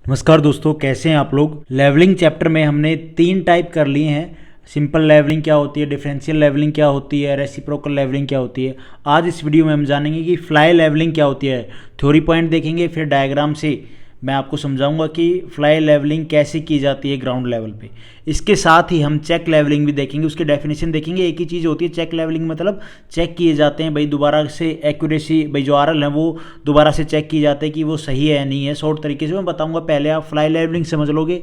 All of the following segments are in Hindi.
नमस्कार दोस्तों, कैसे हैं आप लोग। लेवलिंग चैप्टर में हमने 3 टाइप कर लिए हैं। सिंपल लेवलिंग क्या होती है, डिफरेंशियल लेवलिंग क्या होती है, रेसिप्रोकल लेवलिंग क्या होती है। आज इस वीडियो में हम जानेंगे कि फ्लाई लेवलिंग क्या होती है। थ्योरी पॉइंट देखेंगे, फिर डायग्राम से मैं आपको समझाऊंगा कि फ्लाई लेवलिंग कैसे की जाती है ग्राउंड लेवल पे। इसके साथ ही हम चेक लेवलिंग भी देखेंगे, उसकी डेफिनेशन देखेंगे। एक ही चीज़ होती है चेक लेवलिंग, मतलब चेक किए जाते हैं भाई दोबारा से एक्यूरेसी, भाई जो आरएल है वो दोबारा से चेक किए जाते हैं कि वो सही है या नहीं है। शॉर्ट तरीके से मैं बताऊंगा, पहले आप फ्लाई लेवलिंग समझ लोगे,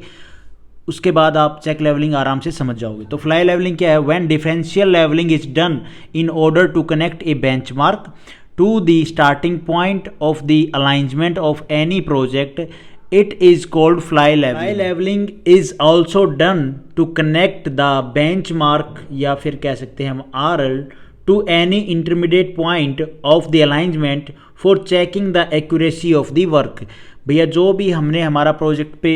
उसके बाद आप चेक लेवलिंग आराम से समझ जाओगे। तो फ्लाई लेवलिंग क्या है? When differential levelling is done in order to connect a benchmark to the starting point of the alignment of any project, it is called fly leveling. Fly leveling is also done to connect the benchmark या फिर कह सकते हैं हम RL to any intermediate point of the alignment for checking the accuracy of the work. भैया जो भी हमने हमारा प्रोजेक्ट पे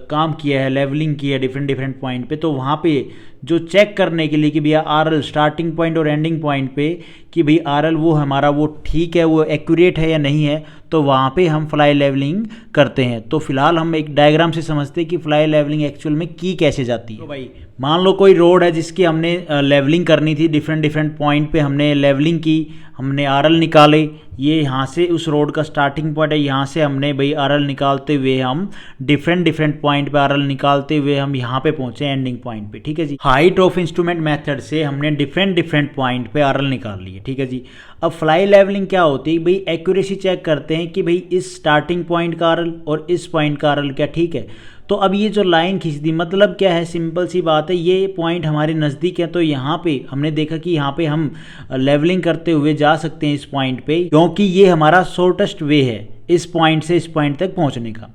काम किया है, लेवलिंग किया है डिफरेंट पॉइंट पे, तो वहाँ पे जो चेक करने के लिए कि भैया आरएल स्टार्टिंग पॉइंट और एंडिंग पॉइंट पे कि भाई आरएल वो हमारा वो ठीक है, वो एक्यूरेट है या नहीं है, तो वहाँ पे हम फ्लाई लेवलिंग करते हैं। तो फिलहाल हम एक डायग्राम से समझते हैं कि फ्लाई लेवलिंग एक्चुअल में की कैसे जाती है। तो भाई मान लो कोई रोड है जिसकी हमने लेवलिंग करनी थी, डिफरेंट पॉइंट पे हमने लेवलिंग की, हमने आरएल निकाले। ये यहाँ से उस रोड का स्टार्टिंग पॉइंट है, यहाँ से हमने भाई आरएल निकालते हुए हम डिफरेंट पॉइंट पे आरएल निकालते हुए हम यहाँ पे पहुँचे एंडिंग पॉइंट पे। ठीक है जी। हाइट ऑफ इंस्ट्रूमेंट मेथड से हमने डिफरेंट पॉइंट पे आरएल निकाल लिए। ठीक है जी। अब फ्लाई लेवलिंग क्या होती है भाई? एक्यूरेसी चेक करते हैं कि भाई इस स्टार्टिंग पॉइंट का आरएल और इस पॉइंट का आरएल क्या ठीक है। तो अब ये जो लाइन खींच दी, मतलब क्या है, सिंपल सी बात है, ये पॉइंट हमारे नज़दीक है, तो यहाँ पे हमने देखा कि यहाँ पे हम लेवलिंग करते हुए जा सकते हैं इस पॉइंट पे, क्योंकि ये हमारा शॉर्टेस्ट वे है इस पॉइंट से इस पॉइंट तक पहुँचने का।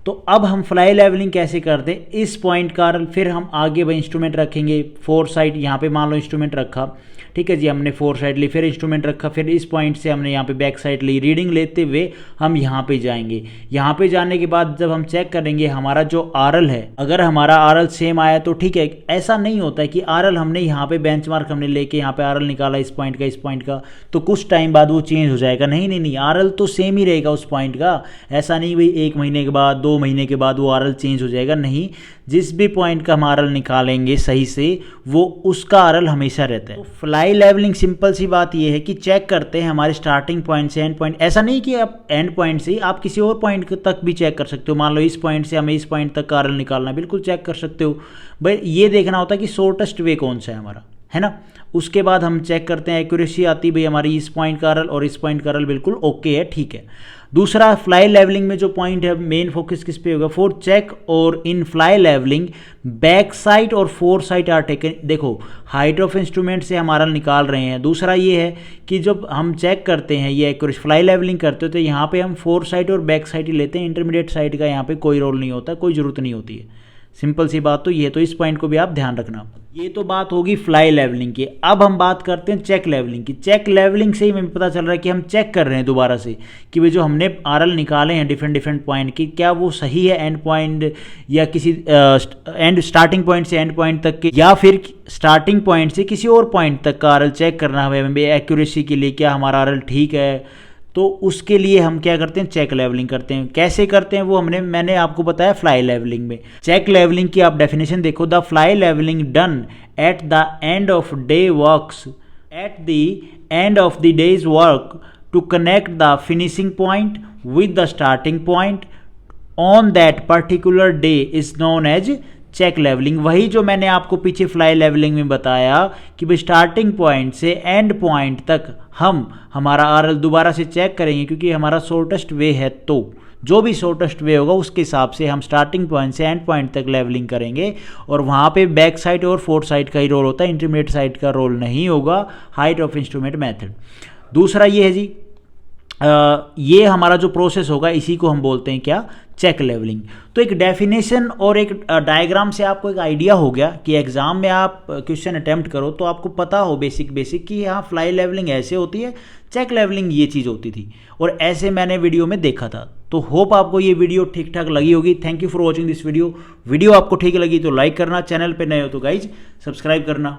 तो अब हम फ्लाई लेवलिंग कैसे करते हैं? इस पॉइंट का फिर हम आगे भाई इंस्ट्रूमेंट रखेंगे, फोर साइड यहाँ पे मान लो इंस्ट्रूमेंट रखा, ठीक है जी, हमने फोर साइड ली, फिर इंस्ट्रूमेंट रखा, फिर इस पॉइंट से हमने यहाँ पे बैक साइड ली, रीडिंग लेते हुए हम यहाँ पे जाएंगे। यहाँ पे जाने के बाद जब हम चेक करेंगे हमारा जो आरएल है, अगर हमारा आरएल सेम आया तो ठीक है। ऐसा नहीं होता है कि आरएल हमने यहाँ पे बेंचमार्क हमने लेके यहाँ पे आरएल निकाला इस पॉइंट का तो कुछ टाइम बाद वो चेंज हो जाएगा। नहीं, आरएल तो सेम ही रहेगा उस पॉइंट का। ऐसा नहीं भाई 1 महीने के बाद 2 महीने के बाद वो आरएल चेंज हो जाएगा, नहीं। जिस भी पॉइंट का हम आरएल निकालेंगे सही से, वो उसका आरएल हमेशा रहता है। तो फ्लाई लेवलिंग सिंपल सी बात ये है कि चेक करते हैं हमारे स्टार्टिंग पॉइंट से एंड पॉइंट। ऐसा नहीं कि आप एंड पॉइंट से ही, आप किसी और पॉइंट तक भी चेक कर सकते हो। मान लो इस पॉइंट से हमें इस पॉइंट तक का आरएल निकालना, बिल्कुल चेक कर सकते हो। भाई ये देखना होता है कि शॉर्टेस्ट वे कौन सा है हमारा, है ना। उसके बाद हम चेक करते हैं, एक्यूरेसी आती है भाई हमारी इस पॉइंट का आरएल और इस पॉइंट का आरएल बिल्कुल ओके है, ठीक है। दूसरा, फ्लाई लेवलिंग में जो पॉइंट है, मेन फोकस किस पे होगा? फॉर चेक और इन फ्लाई लेवलिंग बैक साइड और फोर साइड आर टेकन। देखो हाइट ऑफ इंस्ट्रूमेंट से हम आरएल निकाल रहे हैं। दूसरा ये है कि जब हम चेक करते हैं ये एक्यूरेसी फ्लाई लेवलिंग करते हो, तो यहाँ पे हम फोर साइड और बैक साइड ही लेते हैं, इंटरमीडिएट साइड का यहाँ पे कोई रोल नहीं होता, कोई ज़रूरत नहीं होती है। सिंपल सी बात तो ये है, तो इस पॉइंट को भी आप ध्यान रखना। ये तो बात होगी फ्लाई लेवलिंग की। अब हम बात करते हैं चेक लेवलिंग की। चेक लेवलिंग से ही हमें पता चल रहा है कि हम चेक कर रहे हैं दोबारा से कि भाई जो हमने आरएल निकाले हैं डिफरेंट पॉइंट की, क्या वो सही है एंड पॉइंट या किसी एंड स्टार्टिंग पॉइंट से एंड पॉइंट तक के, या फिर स्टार्टिंग पॉइंट से किसी और पॉइंट तक का आरएल चेक करना है हमें एक्यूरेसी के लिए, क्या हमारा आरएल ठीक है। तो उसके लिए हम क्या करते हैं? चेक लेवलिंग करते हैं। कैसे करते हैं वो मैंने आपको बताया फ्लाई लेवलिंग में। चेक लेवलिंग की आप डेफिनेशन देखो, the fly levelling done at the end of day works at the end of the days work to connect the finishing point with the starting point on that particular day is known as check levelling. वही जो मैंने आपको पीछे फ्लाई लेवलिंग में बताया कि भाई स्टार्टिंग पॉइंट से एंड पॉइंट तक हम हमारा आरएल दोबारा से चेक करेंगे, क्योंकि हमारा शॉर्टेस्ट वे है, तो जो भी शॉर्टेस्ट वे होगा उसके हिसाब से हम स्टार्टिंग पॉइंट से एंड पॉइंट तक लेवलिंग करेंगे। और वहाँ पे बैक साइड और फोर्थ साइड का ही रोल होता है, इंटरमीडिएट साइड का रोल नहीं होगा, हाइट ऑफ इंस्ट्रूमेंट मेथड। दूसरा ये है जी, ये हमारा जो प्रोसेस होगा इसी को हम बोलते हैं क्या? Check levelling. तो एक डेफिनेशन और एक डायग्राम से आपको एक आइडिया हो गया कि एग्जाम में आप क्वेश्चन अटेम्प्ट करो तो आपको पता हो बेसिक कि हाँ फ्लाई लेवलिंग ऐसे होती है, चेक लेवलिंग ये चीज़ होती थी, और ऐसे मैंने वीडियो में देखा था। तो होप आपको ये वीडियो ठीक ठाक लगी होगी। Thank you for watching this video. Video आपको ठीक लगी तो लाइक करना, चैनल पे नए हो तो गाइज सब्सक्राइब करना।